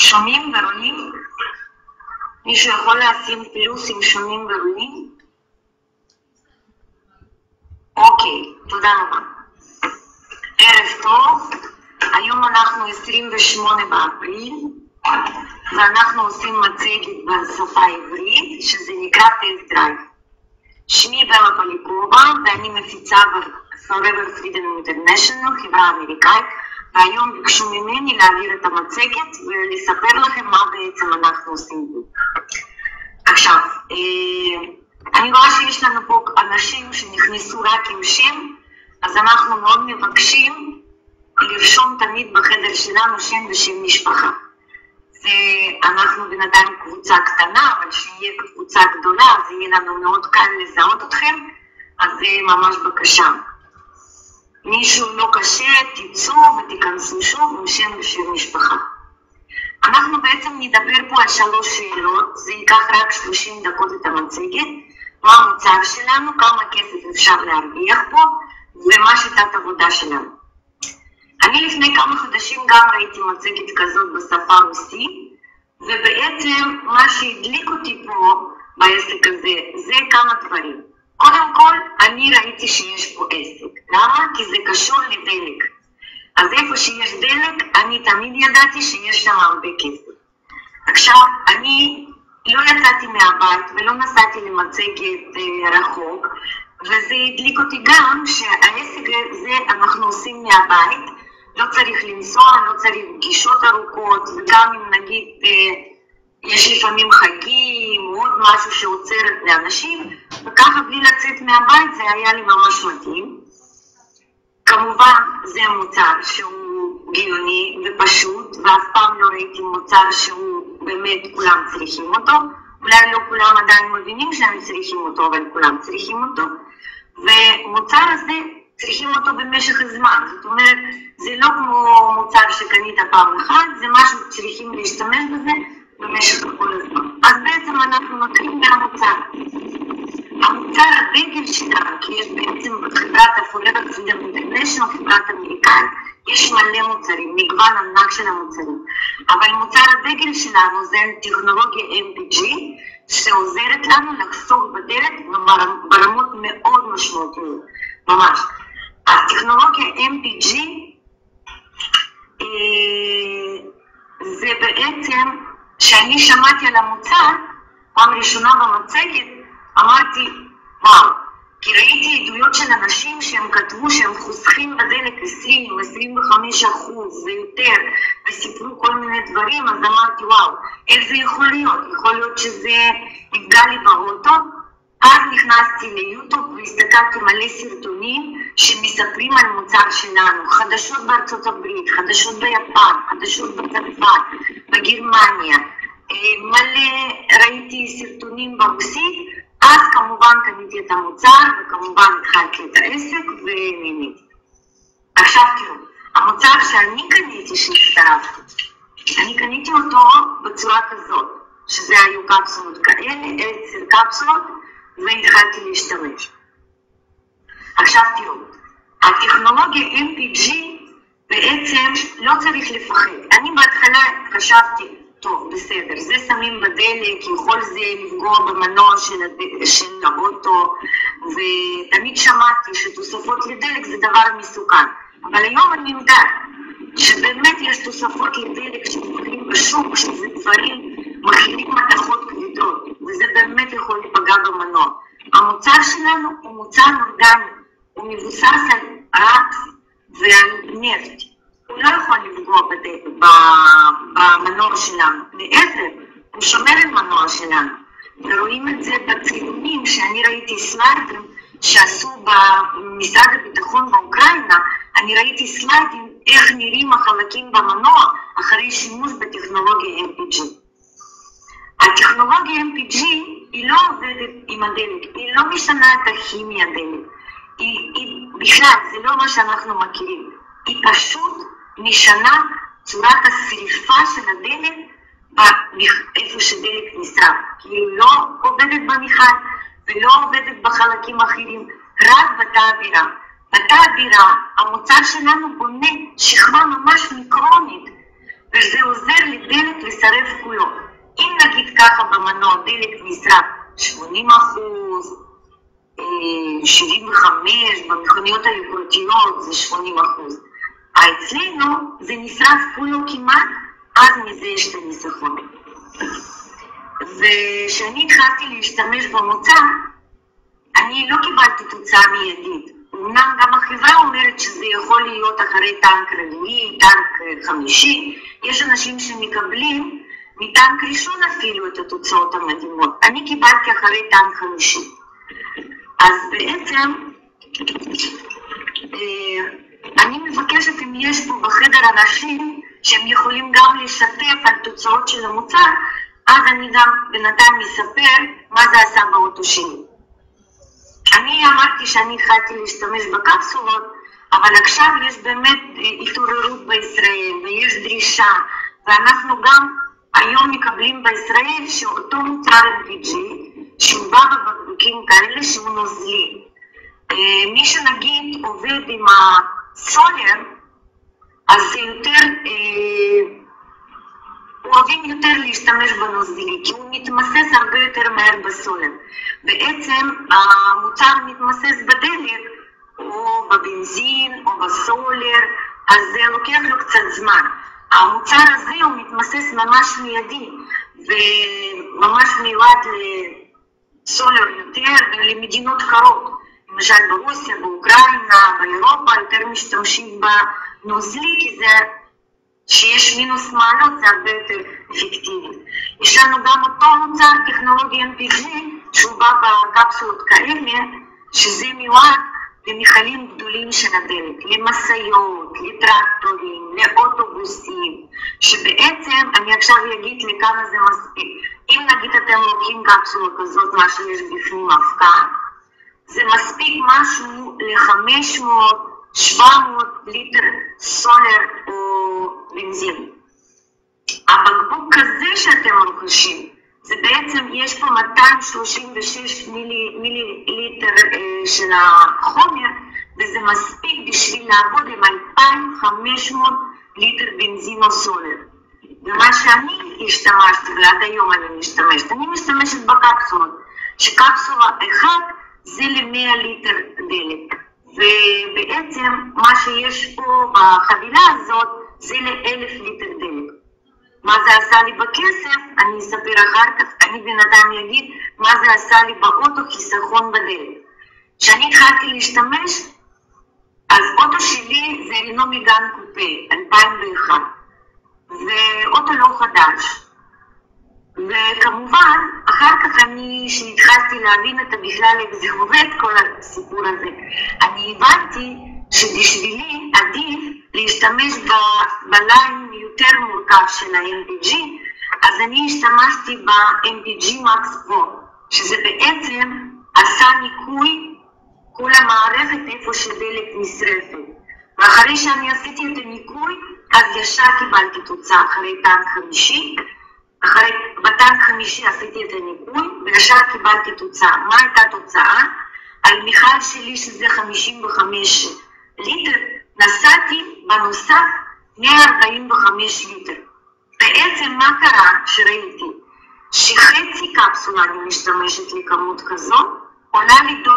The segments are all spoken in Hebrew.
שומעים ורואים? מישהו יכול לשים פלוס אם שומעים ורואים? אוקיי, תודה רבה. ערב טוב, היום אנחנו 28 באפריל, ואנחנו עושים מצגת בשפה העברית, שזה נקרא טסט דרייב. שמי בלה פוליקובה, ואני מפיצה ב-Forever Freedom International, חברה אמריקאית, והיום ביקשו ממני להעביר את המצגת ולספר לכם מה בעצם אנחנו עושים פה. עכשיו, אני רואה שיש לנו פה אנשים שנכנסו רק עם שם, אז אנחנו מאוד מבקשים לרשום תמיד בחדר שלנו שם ושם משפחה. ואנחנו בינתיים קבוצה קטנה, אבל שיהיה קבוצה גדולה, אז יהיה לנו מאוד קל לזהות אתכם, אז זה ממש בקשה. מישהו לא קשה, תצאו ותיכנסו שוב עם שם ושם משפחה. אנחנו בעצם נדבר פה על 3 שאלות, זה ייקח רק 30 דקות את המצגת, מה המוצר שלנו, כמה כסף אפשר להרוויח פה, ומה שיטת עבודה שלנו. אני לפני כמה חודשים גם ראיתי מצגת כזאת בשפה הרוסית, ובעצם מה שהדליק אותי פה בעסק הזה, זה כמה דברים. קודם כל, אני ראיתי שיש פה עסק. למה? כי זה קשור לדלק. אז איפה שיש דלק, אני תמיד ידעתי שיש שם הרבה כסף. עכשיו, אני לא יצאתי מהבית ולא נסעתי למצגת רחוק, וזה הדליק אותי גם שהעסק הזה אנחנו עושים מהבית, לא צריך לנסוע, לא צריך פגישות ארוכות, וגם אם נגיד יש לפעמים חגים, עוד משהו שעוצר לאנשים, וככה בלי לצאת מהבית זה היה לי ממש מתאים. כמובן זה מוצר שהוא גאוני ופשוט, ואף פעם לא ראיתי מוצר שהוא באמת כולם צריכים אותו. אולי לא כולם עדיין מבינים שהם צריכים אותו, אבל כולם צריכים אותו. ומוצר הזה צריכים אותו במשך הזמן. זאת אומרת, זה לא כמו מוצר שקנית פעם אחת, זה משהו שצריכים להשתמש בזה במשך כל הזמן. אז בעצם אנחנו נתחיל מהמוצר. המוצר הדגל שלנו, כי יש בעצם בחברת ה-Forever Freedom International, חברת אמריקאית, יש מלא מוצרים, מגוון ענק של המוצרים. אבל מוצר הדגל שלנו זה טכנולוגיה MPG, שעוזרת לנו לחסוך בדלק ברמות מאוד משמעותיות, ממש. הטכנולוגיה MPG זה בעצם, כשאני שמעתי על המוצר, פעם ראשונה במצגת, אמרתי, וואו, כי ראיתי עדויות של אנשים שהם כתבו שהם חוסכים בדלק 20-25% ויותר, וסיפרו כל מיני דברים, אז אמרתי, וואו, איך זה יכול להיות? יכול להיות שזה יפגע לי באוטו? אז נכנסתי ליוטיוב והסתכלתי מלא סרטונים שמספרים על מוצר שלנו, חדשות בארצות הברית, חדשות ביפן, חדשות בצרפת, בגרמניה, מלא ראיתי סרטונים ברוסית, אז כמובן קניתי את המוצר וכמובן התחלתי את העסק ונהניתי. עכשיו תראו, המוצר שאני קניתי שהצטרפתי, אני קניתי אותו בצורה כזאת, שזה היו קפסולות כאלה, 10 קפסולות, והתחלתי להשתמש. עכשיו תראו, הטכנולוגיה MPG בעצם לא צריך לפחד. אני בהתחלה חשבתי, טוב, בסדר, זה שמים בדלק, יכול זה לפגוע במנוע של האוטו, ותמיד שמעתי שתוספות לדלק זה דבר מסוכן. אבל היום אני יודעת שבאמת יש תוספות לדלק שמוכרים בשוק, שזה דברים מכילים מתכות כבדות, וזה באמת יכול לפגע במנוע. המוצר שלנו הוא מוצר אורגני, הוא מבוסס על רקס ועל נפט. הוא לא יכול לפגוע במנוע שלנו, להפך, הוא שומר על מנוע שלנו. ורואים את זה בצילומים שאני ראיתי סליידים שעשו במשרד הביטחון באוקראינה, אני ראיתי סליידים איך נראים החלקים במנוע אחרי שימוש בטכנולוגיה MPG. הטכנולוגיה MPG היא לא עובדת עם הדלק, היא לא משנה את הכימיה דלק, היא בכלל, זה לא מה שאנחנו מכירים, היא פשוט משנה צורת השריפה של הדלק איפה שדלק נשרף, כי היא לא עובדת במיכל ולא עובדת בחלקים אחרים, רק בתא אווירה. בתא אווירה המוצר שלנו בונה שכבה ממש מיקרונית וזה עוזר לדלק לשרף כולו. אם נגיד ככה במנוע דלק נשרף 80%, 75%, במכוניות היוקרתיות זה 80%. אצלנו זה נשרף כולו כמעט, אז מזה יש את הניסחון. וכשאני התחלתי להשתמש במוצר, אני לא קיבלתי תוצאה מיידית. אמנם גם החברה אומרת שזה יכול להיות אחרי טנק רביעי, טנק חמישי. יש אנשים שמקבלים מטנק ראשון אפילו את התוצאות המדהימות. אני קיבלתי אחרי טנק חמישי. אז בעצם אני מבקשת אם יש פה בחדר אנשים שהם יכולים גם לשתף על תוצאות של המוצר, אז אני גם בינתיים מספר מה זה עשה באוטו שלי. אני אמרתי שאני התחלתי להשתמש בקפסולות, אבל עכשיו יש באמת התעוררות בישראל ויש דרישה, ואנחנו גם היום מקבלים בישראל שאותו מוצר LPG שהוא בא בבקבוקים כאלה שהוא נוזלי. מי שנגיד עובד עם הסולר, אז זה יותר, אוהבים יותר להשתמש בנוזלי, כי הוא מתמסס הרבה יותר מהר בסולר. בעצם המוצר מתמסס בדלק, או בבנזין, או בסולר, אז זה לוקח לו קצת זמן. המוצר הזה הוא מתמסס ממש מיידי, וממש מיועד לסולר יותר ולמדינות קרות. למשל ברוסיה, באוקראינה, באירופה, יותר משתמשים בנוזלי, כי זה שיש מינוס מעלות, זה הרבה יותר אפקטיבי. יש לנו גם אותו מוצר טכנולוגי NPG, שהוא בא בקפסולות כאלה, שזה מיועד למכלים גדולים של הדלק, למשאיות, לטרקטורים, לאוטובוסים, שבעצם אני עכשיו אגיד לכמה זה מספיק. אם נגיד אתם לוקחים קפסולה כזאת, מה שיש בפנים אבקה, זה מספיק משהו ל-500-700 ליטר סולר או בנזין. הבקבוק כזה שאתם רוכשים, זה בעצם יש פה 236 מיליליטר של החומר, וזה מספיק בשביל לעבוד עם 2,500 ליטר בנזין או סולר. ומה שאני השתמשתי, ועד היום אני משתמשת בקפסולות, שקפסולה אחת זה ל-100 ליטר דלק. ובעצם מה שיש פה בחבילה הזאת זה ל-1,000 ליטר דלק. מה זה עשה לי בכסף, אני אספר אחר כך, אני בינתיים אגיד מה זה עשה לי באוטו חיסכון בדלק. כשאני התחלתי להשתמש, אז אוטו שלי זה רנו מגן קופה, 2001, ואוטו לא חדש. וכמובן, אחר כך כשהתחלתי להבין את בכלל איך זה עובד כל הסיפור הזה, אני הבנתי שבשבילי עדיף להשתמש בליין יותר מורכב של ה-MPG, אז אני השתמשתי ב-MPG Max Pro, שזה בעצם עשה ניקוי כל המערכת איפה שדלק נשרפת. ואחרי שאני עשיתי את הניקוי, אז ישר קיבלתי תוצאה אחרי טנק חמישי. בטנק חמישי עשיתי את הניקוי, וישר קיבלתי תוצאה. מה הייתה תוצאה? על מיכל שלי שזה 55 ליטר, נסעתי בנוסף 145 ליטר. בעצם מה קרה שראיתי? שחצי קפסולה אני משתמשת לכמות כזאת, עולה לי $1,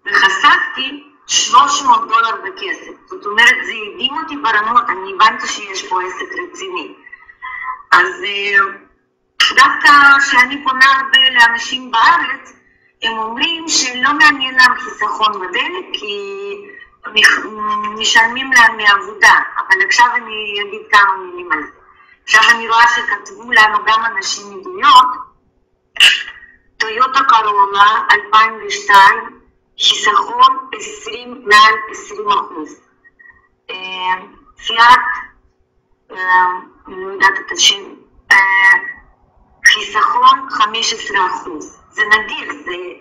וחסכתי $300 בכסף. זאת אומרת, זה הדהים אותי ברמות, אני הבנתי שיש פה עסק רציני. אז דווקא כשאני פונה הרבה לאנשים בארץ, הם אומרים שלא מעניין להם חיסכון בדלק, כי משלמים להם מעבודה. אבל עכשיו אני אגיד כמה מילים על זה. עכשיו אני רואה שכתבו לנו גם אנשים עדויות, טויוטה קורולה 2002, חיסכון מעל 20%. פיאט, אני יודעת את השם, חיסכון 15%. זה נדיר,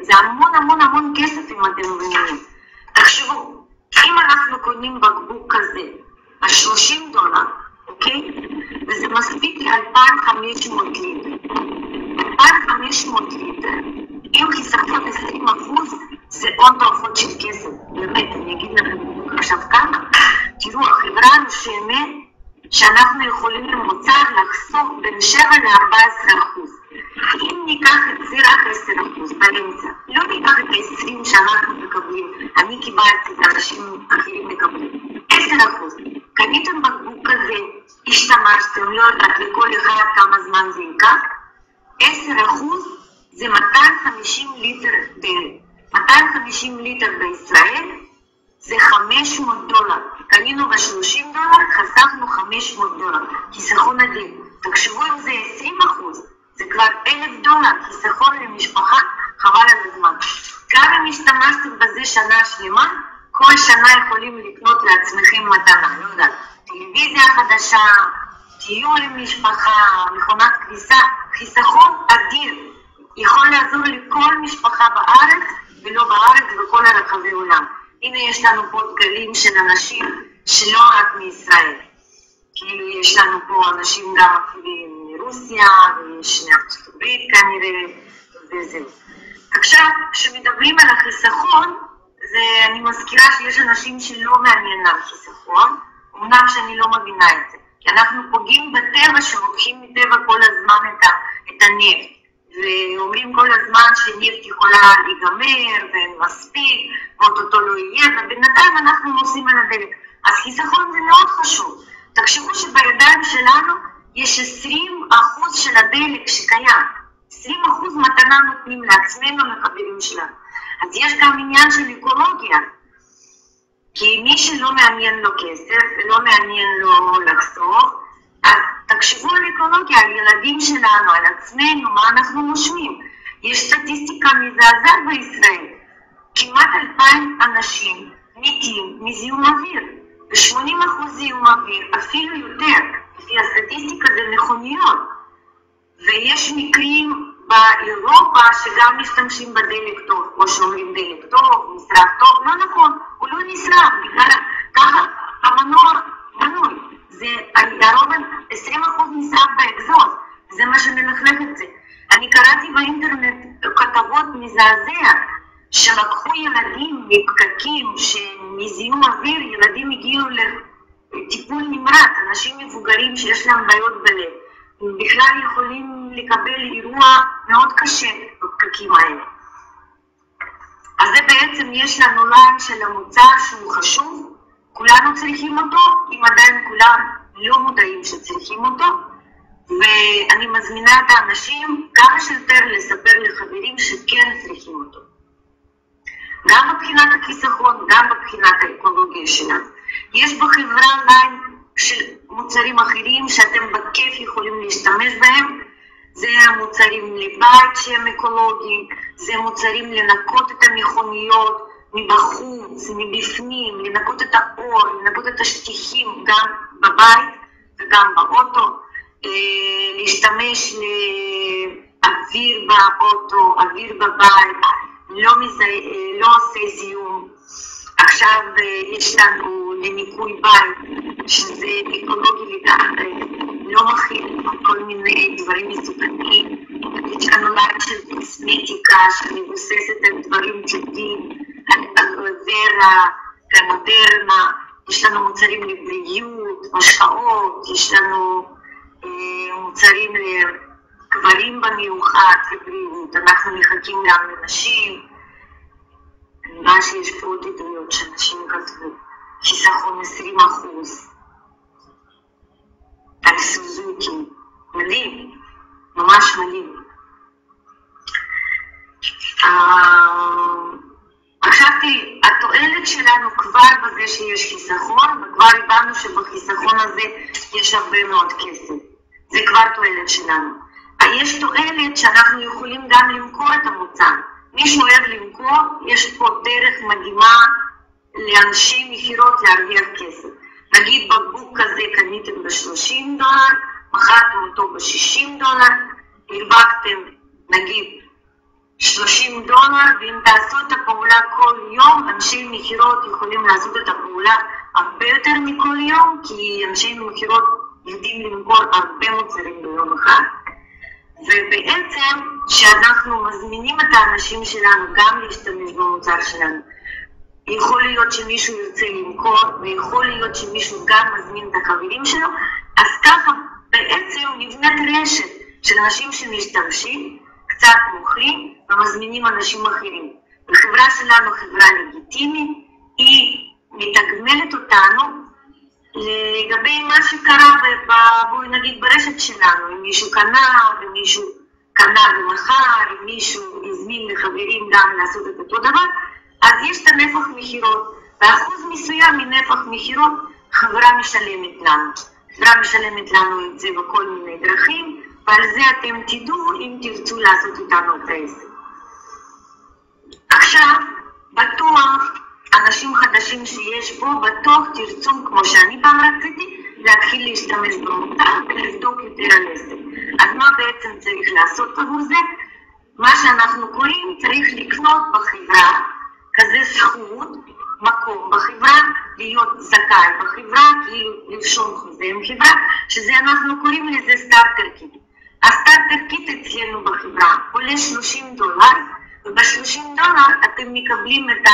זה המון המון המון כסף אם אתם מבינים. תחשבו, אם אנחנו קונים בקבוק כזה, $30, אוקיי? וזה מספיק ל-2,500 ליטר. 2,500 ליטר, אם חיסכון 20%, זה עוד תועפות של כסף. באמת, אני אגיד לכם עכשיו כמה. תראו, החברה נושמת שאנחנו יכולים למוצר לחסוך בין 7 ל-14%. אם ניקח את זה רק 10% באמצע, לא ניקח את 20 שאנחנו מקבלים, אני קיבלתי, אנשים אחרים מקבלים, 10%. קניתם בקבוק כזה, השתמשתם, לא יודעת לכל אחד כמה זמן זה ייקח, 10% זה 250 ליטר דלק. 250 ליטר בישראל זה $500. קנינו ב$30, חסכנו $500. חיסכון אדיר. תחשבו אם זה 20%, זה כבר $1,000 חיסכון למשפחה, חבל על הזמן. גם אם השתמשתם בזה שנה שלמה, כל שנה יכולים לקנות לעצמכם מתנה, לא יודעת, טלוויזיה חדשה, טיול למשפחה, מכונת כביסה, חיסכון אדיר. יכול לעזור לכל משפחה בארץ ולא בארץ וכל הרחבי עולם. הנה יש לנו פה דגלים של אנשים שלא רק מישראל. כאילו יש לנו פה אנשים גם אפילו מרוסיה ויש מארצות הברית כנראה וזהו. עכשיו, כשמדברים על החיסכון, אני מזכירה שיש אנשים שלא מעניין על חיסכון, אמנם שאני לא מבינה את זה. כי אנחנו פוגעים בטבע שלוקחים מטבע כל הזמן את הנפט. ואומרים כל הזמן שנפט יכולה להיגמר ואין מספיק, ואותו לא יהיה, ובינתיים אנחנו נוסעים על הדלק. אז חיסכון זה מאוד חשוב. תחשבו שבידיים שלנו יש 20% של הדלק שקיים. 20% מתנה נותנים לעצמנו לחברים שלנו. אז יש גם עניין של אקולוגיה. כי מי שלא מעניין לו כסף ולא מעניין לו לחסוך, אז תחשבו על אקולוגיה, על ילדים שלנו, על עצמנו, מה אנחנו נושמים. יש סטטיסטיקה מזעזעת בישראל. כמעט 2,000 אנשים מתים מזיהום אוויר. ו-80% זיהום אוויר, אפילו יותר. לפי הסטטיסטיקה זה מכוניות. ויש מקרים באירופה שגם משתמשים בדלק טוב, כמו שאומרים דלק טוב, נשרף טוב. לא נכון, הוא לא נשרף, בגלל ככה המנוע מנוי. זה הרוב 20% נשרף באקזוז, זה מה שמלכלך את זה. אני קראתי באינטרנט כתבות מזעזע, שלקחו ילדים מפקקים, שמזיהום אוויר, ילדים הגיעו לטיפול נמרץ, אנשים מבוגרים שיש להם בעיות בלב, בכלל יכולים לקבל אירוע מאוד קשה בפקקים האלה. אז זה בעצם יש לנו ליין של המוצר שהוא חשוב, כולנו צריכים אותו, אם עדיין כולם לא מודעים שצריכים אותו, ואני מזמינה את האנשים כמה שיותר לספר לחברים שכן צריכים אותו. גם מבחינת החיסכון, גם מבחינת האקולוגיה שלנו. יש בחברה ליין של מוצרים אחרים שאתם בכיף יכולים להשתמש בהם, זה מוצרים לבית שהם אקולוגיים, זה מוצרים לנקות את המכוניות, מבחוץ, מבפנים, לנקות את האור, לנקות את השטיחים גם בבית וגם באוטו, להשתמש לאוויר באוטו, אוויר בבית, לא עושה זיהום. עכשיו יש לנו לניקוי בית, שזה אקולוגי לגמרי, לא מכיל כל מיני דברים מסוכנים. יש לנו ליין של קוסמטיקה שמבוססת על דברים טבעיים, אלוורה, מודרנה, יש לנו מוצרים לבריאות, משקאות, יש לנו מוצרים לגברים במיוחד לבריאות, אנחנו מחכים גם לנשים. אני רואה שיש פה עוד עדויות שאנשים כתבו, חיסכון 20%, על סוזוקי, מדהים, ממש מדהים. עכשיו תראי, התועלת שלנו כבר בזה שיש חיסכון, וכבר הבנו שבחיסכון הזה יש הרבה מאוד כסף. זה כבר תועלת שלנו. יש תועלת שאנחנו יכולים גם למכור את המוצר. מי שאוהב למכור, יש פה דרך מדהימה לאנשי מחירות להרוויח כסף. נגיד בקבוק כזה קניתם $30, מכרתם אותו $60, הרווחתם נגיד $30, ואם תעשו את הפעולה כל יום, אנשי מחירות יכולים לעשות את הפעולה הרבה יותר מכל יום, כי אנשי מחירות יודעים למכור הרבה מוצרים ביום אחד. ובעצם שאנחנו מזמינים את האנשים שלנו גם להשתמש במוצר שלנו, יכול להיות שמישהו ירצה למכור, ויכול להיות שמישהו גם מזמין את החברים שלו, אז ככה בעצם נבנית רשת של אנשים שמשתמשים, קצת מוכרים ומזמינים אנשים אחרים. החברה שלנו חברה לגיטימית, היא מתגמלת אותנו לגבי מה שקרה בואי נגיד ברשת שלנו, אם מישהו קנה ומישהו קנה ומחר, אם מישהו הזמין לחברים גם לעשות את אותו דבר, אז יש את הנפח מחירות, ואחוז מסוים מנפח מחירות חברה משלמת לנו. חברה משלמת לנו את זה בכל מיני דרכים, ועל זה אתם תדעו אם תרצו לעשות איתנו את העסק. עכשיו, בטוח, אנשים חדשים שיש בו, בטוח תרצו, כמו שאני פעם רציתי, להתחיל להשתמש במותג ולבדוק יותר על עסק. אז מה בעצם צריך לעשות עבור זה? מה שאנחנו קוראים, צריך לקנות בחברה, כזה זכות, מקום בחברה, להיות זכאי בחברה, כאילו לרשום חוזה עם חברה, שזה אנחנו קוראים לזה סטארטר קיט. הסטארטר קיט אצלנו בחברה עולה $30, וב$30 אתם מקבלים את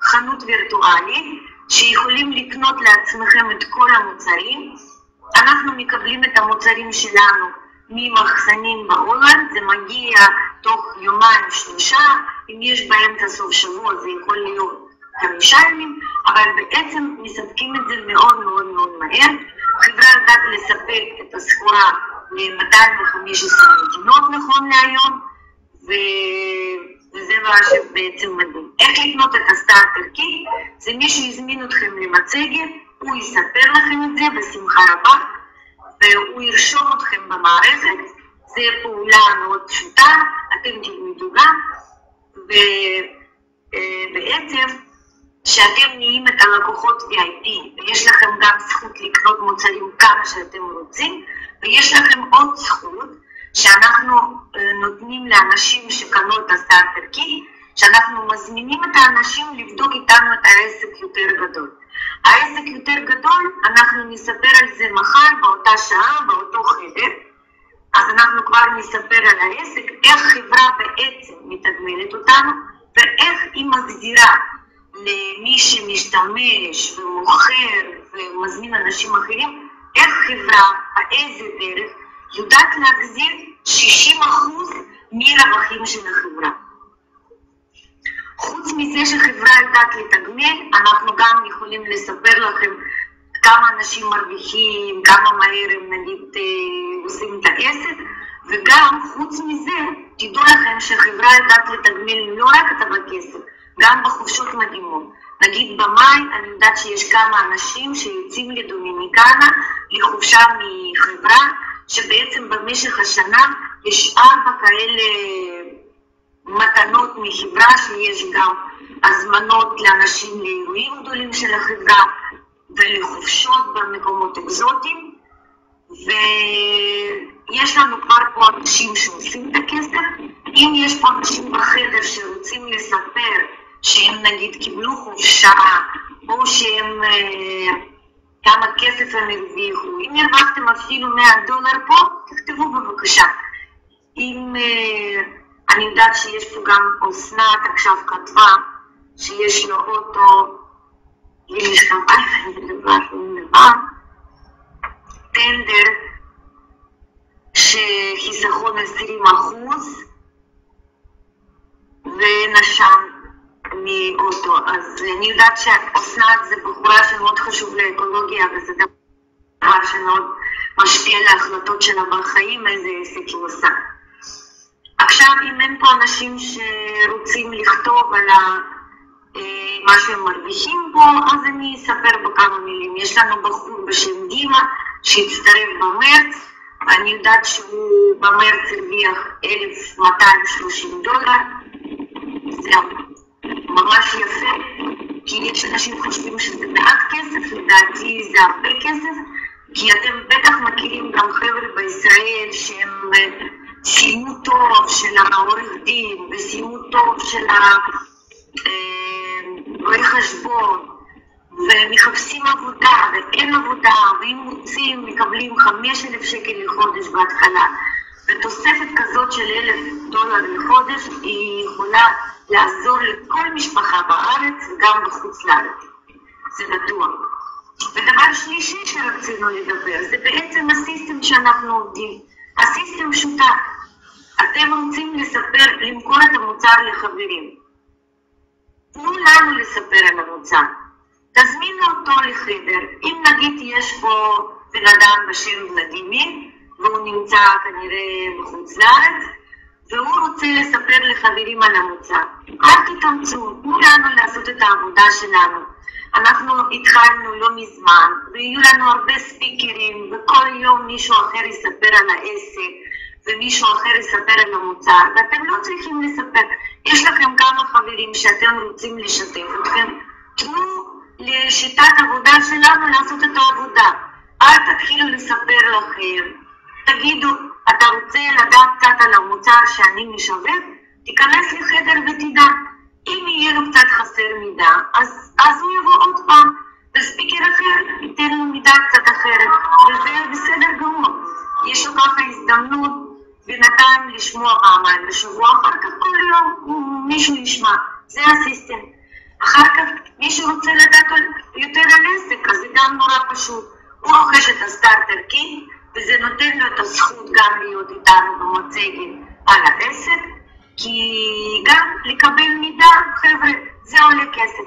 החנות וירטואלית, שיכולים לקנות לעצמכם את כל המוצרים. אנחנו מקבלים את המוצרים שלנו ממחסנים בהולנד, זה מגיע תוך יומיים-שלושה, אם יש באמצע סוף שבוע זה יכול להיות 5 ימים, אבל בעצם מספקים את זה מאוד מאוד מאוד מהר. החברה יודעת לספק את הסחורה ל-215 מדינות נכון להיום, וזה מה שבעצם מדהים. איך לקנות את הסטארטר קיט? זה מישהו יזמין אתכם למצגת, הוא יספר לכם את זה בשמחה רבה, והוא ירשום אתכם במערכת. זה פעולה מאוד פשוטה, אתם תלמדו גם, ובעצם שאתם נהיים את הלקוחות VIP, ויש לכם גם זכות לקנות מוצרים כמה שאתם רוצים, ויש לכם עוד זכות שאנחנו נותנים לאנשים שקנו את הסטארטר קיט, שאנחנו מזמינים את האנשים לבדוק איתנו את העסק יותר גדול. העסק יותר גדול, אנחנו נספר על זה מחר באותה שעה, באותו חדר, אז אנחנו כבר נספר על העסק, איך חברה בעצם מתגמלת אותנו, ואיך היא מחזירה למי שמשתמש ומוכר ומזמין אנשים אחרים, איך חברה, באיזה דרך, יודעת להחזיר 60% מרווחים של החברה. חוץ מזה שחברה יודעת לתגמל, אנחנו גם יכולים לספר לכם כמה אנשים מרוויחים, כמה מהר הם נגיד עושים את העסק, וגם חוץ מזה תדעו לכם שחברה יודעת לתגמל לא רק את הכסף, גם בחופשות מדהימות. נגיד במאי אני יודעת שיש כמה אנשים שיוצאים לדומיניקנה לחופשה מחברה, שבעצם במשך השנה יש 4 כאלה מתנות מחברה, שיש גם הזמנות לאנשים לאירועים גדולים של החברה ולחופשות במקומות אקזוטיים, ויש לנו כבר פה אנשים שעושים את הכסף. אם יש פה אנשים בחדר שרוצים לספר שהם נגיד קיבלו חופשה, או שהם כמה כסף הם הרוויחו, אם הרווחתם אפילו $100 פה, תכתבו בבקשה. אם אני יודעת שיש פה גם אסנת עכשיו כתבה שיש לו אוטו, טנדר שחיסכון 20% ונשם מאוטו. אז אני יודעת שאסנת זה בחורה שמאוד חשוב לאקולוגיה, וזה דבר שמאוד משפיע להחלטות שלה בחיים, איזה עסק היא עושה. עכשיו, אם אין פה אנשים שרוצים לכתוב על מה שהם מרוויחים פה, אז אני אספר בכמה מילים. יש לנו בחור בשם דימה שהצטרף במרץ, ואני יודעת שהוא במרץ הרוויח $1,230. זה ממש יפה, כי יש אנשים חושבים שזה מעט כסף, לדעתי זה הרבה כסף, כי אתם בטח מכירים גם חבר'ה בישראל שהם סיימו טוב של העורך דין, וסיימו טוב של רואי חשבון, ומחפשים עבודה, ואין עבודה, ואם מוצאים מקבלים $5,000 לחודש בהתחלה, ותוספת כזאת של $1,000 לחודש היא יכולה לעזור לכל משפחה בארץ וגם בחוץ לארץ, זה בטוח. ודבר שלישי שרצינו לדבר, זה בעצם הסיסטם שאנחנו עובדים. הסיסטם פשוטה. אתם רוצים למכור את המוצר לחברים. תנו לנו לספר על המוצר. תזמינו אותו לחדר. אם נגיד יש פה בן אדם בשם ולדימיר, והוא נמצא כנראה בחוץ לארץ, והוא רוצה לספר לחברים על המוצר. אל תתאמצו, תנו לנו לעשות את העבודה שלנו. אנחנו התחלנו לא מזמן, ויהיו לנו הרבה ספיקרים, וכל יום מישהו אחר יספר על העסק, ומישהו אחר יספר על המוצר, ואתם לא צריכים לספר. יש לכם כמה חברים שאתם רוצים לשתף אתכם, תנו לשיטת עבודה שלנו לעשות את העבודה. אל תתחילו לספר לכם. תגידו, אתה רוצה לדעת קצת על המוצר שאני משווק? תיכנס לחדר ותדע. אם יהיה לו קצת חסר מידע, אז הוא יבוא עוד פעם, וספיקר אחר ייתן לו מידע קצת אחרת, וזה בסדר גמור. יש לו ככה הזדמנות בינתיים לשמוע פעמיים בשבוע, אחר כך כל יום מישהו ישמע. זה הסיסטם. אחר כך מישהו רוצה לדעת יותר על עסק, אז זה גם נורא פשוט. הוא רוכש את הסטארטר קיט, וזה נותן לו את הזכות גם להיות איתנו במצגת על העסק, כי גם לקבל מידע, חבר'ה, זה עולה כסף.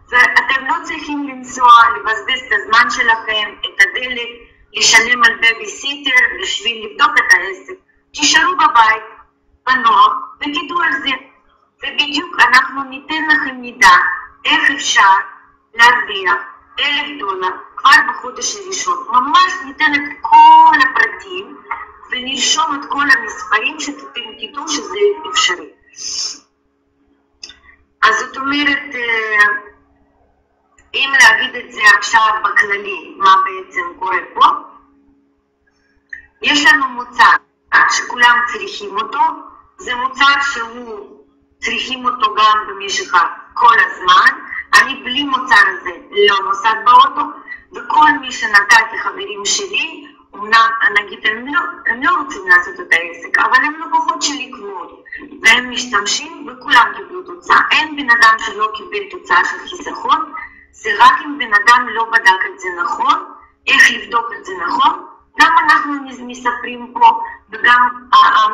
ואתם לא צריכים לנסוע, לבזבז את הזמן שלכם, את הדלק, לשלם על בייביסיטר בשביל לבדוק את העסק. תישארו בבית, בנוח, ותדעו על זה. ובדיוק אנחנו ניתן לכם מידע איך אפשר להרוויח $1,000 כבר בחודש הראשון. ממש ניתן את כל הפרטים ונרשום את כל המספרים שאתם תדעו שזה אפשרי. אז זאת אומרת, אם להגיד את זה עכשיו בכללי, מה בעצם קורה פה, יש לנו מוצר שכולם צריכים אותו, זה מוצר שהוא צריכים אותו גם במשך כל הזמן. אני בלי מוצר הזה לא נוסעת באוטו, וכל מי שנתתי חברים שלי, אמנם נגיד הם לא רוצים לעשות את העסק, אבל הם לקוחות שלי קבועות, והם משתמשים וכולם קיבלו תוצאה. אין בן אדם שלא קיבל תוצאה של חיסכון, זה רק אם בן אדם לא בדק את זה נכון, איך לבדוק את זה נכון. גם אנחנו מספרים פה, וגם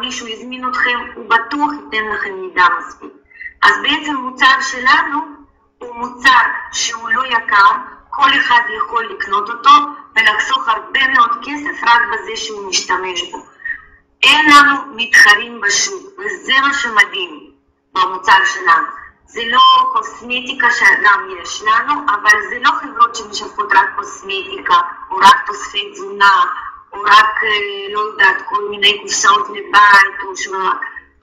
מישהו יזמין אתכם, הוא בטוח ייתן לכם מידע מספיק. אז בעצם מוצר שלנו הוא מוצר שהוא לא יקר, כל אחד יכול לקנות אותו ולחסוך הרבה מאוד כסף רק בזה שהוא משתמש בו. אין לנו מתחרים בשוק, וזה מה שמדהים במוצר שלנו. זה לא קוסמטיקה שגם יש לנו, אבל זה לא חברות שמשווקות רק קוסמטיקה, או רק תוספי תזונה, או רק, לא יודעת, כל מיני קופסאות לבית, או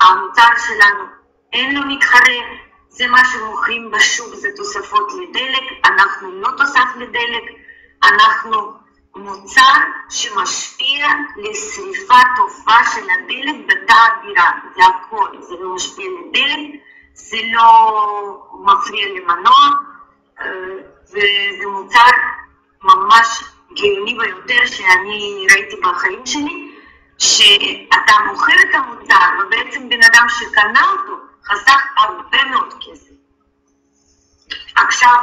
המוצר שלנו אין לו מתחרה. זה מה שמוכרים בשוק, זה תוספות לדלק, אנחנו לא תוסף לדלק, אנחנו מוצר שמשפיע לשריפת תופעה של הדלק בתא הדירה, זה הכל, זה לא משפיע לדלק, זה לא מפריע למנוע, וזה מוצר ממש גאוני ביותר שאני ראיתי בחיים שלי, שאתה מוכר את המוצר, ובעצם בן אדם שקנה אותו, חסך הרבה מאוד כסף. עכשיו,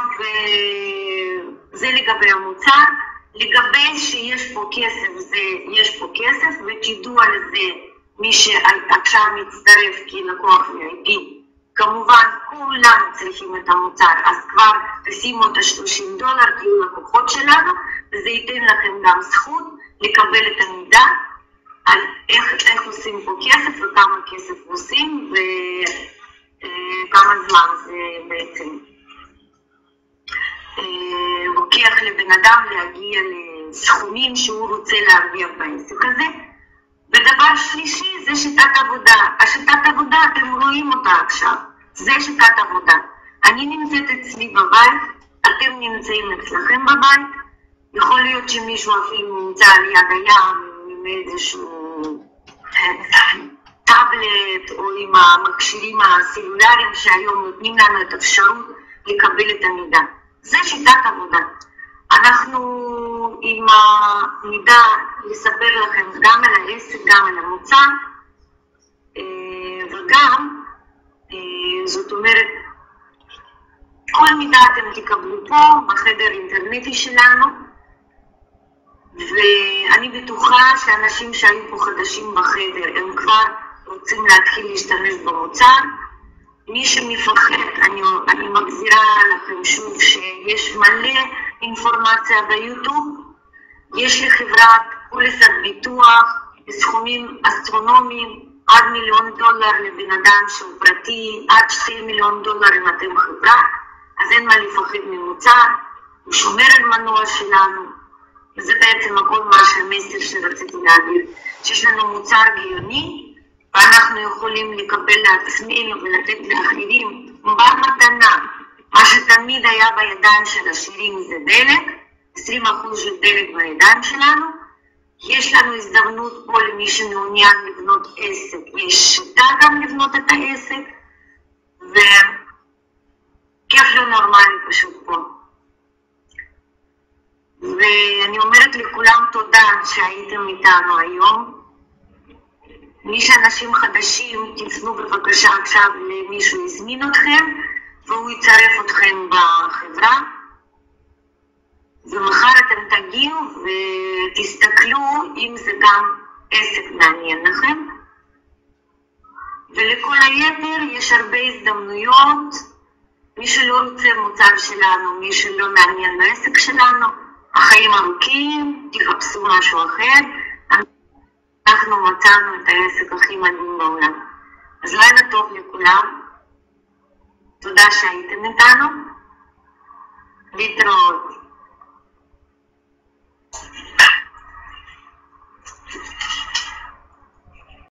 זה לגבי המוצר. לגבי שיש פה כסף, יש פה כסף, ותדעו על זה מי שעכשיו מצטרף כלקוח VIP. כמובן, כולנו צריכים את המוצר, אז כבר תשימו את $30, תהיו לקוחות שלנו, וזה ייתן לכם גם זכות לקבל את המידע על איך עושים פה כסף וכמה כסף עושים, וכמה זמן זה בעצם לוקח לבן אדם להגיע לסכומים שהוא רוצה להרוויח בעסק הזה. ודבר שלישי זה שיטת עבודה. השיטת עבודה, אתם רואים אותה עכשיו, זה שיטת עבודה. אני נמצאת אצלי בבית, אתם נמצאים אצלכם בבית, יכול להיות שמישהו אפילו נמצא על יד הים עם איזשהו טאבלט או עם המכשירים הסלולריים שהיום נותנים לנו את האפשרות לקבל את המידע. זה שיטת עבודה. אנחנו עם המידע לספר לכם גם על העסק, גם על המוצר, וגם, זאת אומרת, כל מידע אתם תקבלו פה בחדר אינטרנטי שלנו, ואני בטוחה שאנשים שהיו פה חדשים בחדר, הם כבר רוצים להתחיל להשתמש במוצר. מי שמפחד, אני מגזירה לכם שוב שיש מלא אינפורמציה ביוטיוב. יש לי חברת פוליסת ביטוח בסכומים אסטרונומיים, עד $1,000,000 לבן אדם שהוא פרטי, עד $2,000,000 אם אתם חברה, אז אין מה לפחד ממוצר, הוא שומר על מנוע שלנו, וזה בעצם הכל מה שהמסר שרציתי להעביר, שיש לנו מוצר גיוני, ואנחנו יכולים לקבל לעצמנו ולתת לאחרים במתנה. מה שתמיד היה בידיים של עשירים זה דלק, 20% של דלק בידיים שלנו. יש לנו הזדמנות פה למי שמעוניין לבנות עסק, יש שיטה גם לבנות את העסק, וכיף לא נורמלי פשוט פה. ואני אומרת לכולם תודה שהייתם איתנו היום. מי שאנשים חדשים, תפנו בבקשה עכשיו למישהו יזמין אתכם, והוא יצרף אתכם בחברה. ומחר אתם תגיעו ותסתכלו אם זה גם עסק מעניין לכם. ולכל היתר יש הרבה הזדמנויות. מי שלא רוצה מוצר שלנו, מי שלא מעניין בעסק שלנו, החיים ארוכים, תחפשו משהו אחר. אנחנו מצאנו את העסק הכי מדהים בעולם. אז לילה טוב לכולם. תודה שהייתם איתנו. להתראות.